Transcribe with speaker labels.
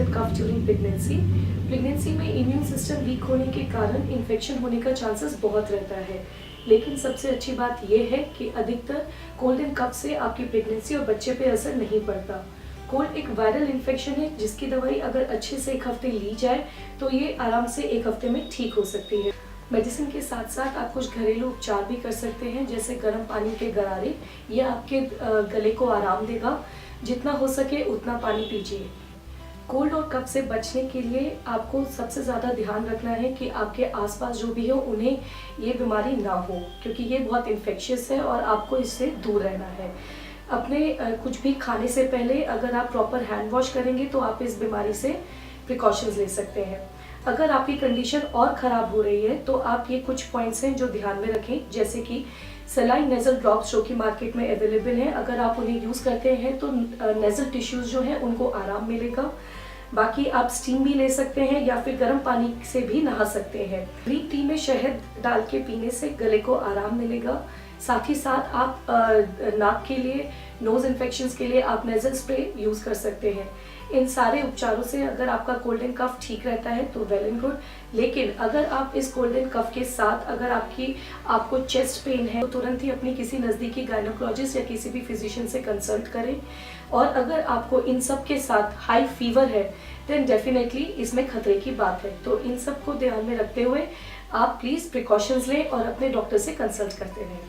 Speaker 1: And cough during pregnancy. Pregnancy में immune system weak होने के कारण इन्फेक्शन होने का चांसेस बहुत रहता है, लेकिन सबसे अच्छी बात यह है कि अधिकतर कोल्ड एंड कफ से आपकी प्रेगनेंसी और बच्चे पे असर नहीं पड़ता। कोल्ड एक वायरल इन्फेक्शन है जिसकी दवाई अगर अच्छे से 1 हफ्ते ली जाए तो ये आराम से 1 हफ्ते में ठीक हो सकती है। मेडिसिन के साथ साथ आप कुछ घरेलू उपचार भी कर सकते हैं, जैसे गर्म पानी के गरारे। यह आपके गले को आराम देगा। जितना हो सके उतना पानी पीजिए। कोल्ड और कफ से बचने के लिए आपको सबसे ज़्यादा ध्यान रखना है कि आपके आसपास जो भी हो उन्हें ये बीमारी ना हो, क्योंकि ये बहुत इन्फेक्शियस है और आपको इससे दूर रहना है। अपने कुछ भी खाने से पहले अगर आप प्रॉपर हैंड वॉश करेंगे तो आप इस बीमारी से प्रिकॉशंस ले सकते हैं। अगर आपकी कंडीशन और ख़राब हो रही है तो आप ये कुछ पॉइंट्स हैं जो ध्यान में रखें, जैसे कि सलाइन नेज़ल ड्रॉप्स जो कि मार्केट में अवेलेबल हैं, अगर आप उन्हें यूज़ करते हैं तो नेज़ल टिश्यूज़ जो हैं उनको आराम मिलेगा। बाकी आप स्टीम भी ले सकते हैं या फिर गर्म पानी से भी नहा सकते हैं। ग्रीन टी में शहद डाल के पीने से गले को आराम मिलेगा। साथ ही साथ आप नाक के लिए, नोज़ इन्फेक्शंस के लिए आप नेज़ल स्प्रे यूज़ कर सकते हैं। इन सारे उपचारों से अगर आपका कोल्ड एंड कफ ठीक रहता है तो वेल एंड गुड, लेकिन अगर आप इस कोल्ड एंड कफ के साथ अगर आपको चेस्ट पेन है तो तुरंत ही अपनी किसी नज़दीकी गायनोकोलॉजिस्ट या किसी भी फिजिशियन से कंसल्ट करें। और अगर आपको इन सब के साथ हाई फीवर है देन डेफिनेटली इसमें खतरे की बात है। तो इन सब को ध्यान में रखते हुए आप प्लीज़ प्रिकॉशंस लें और अपने डॉक्टर से कंसल्ट करते रहें।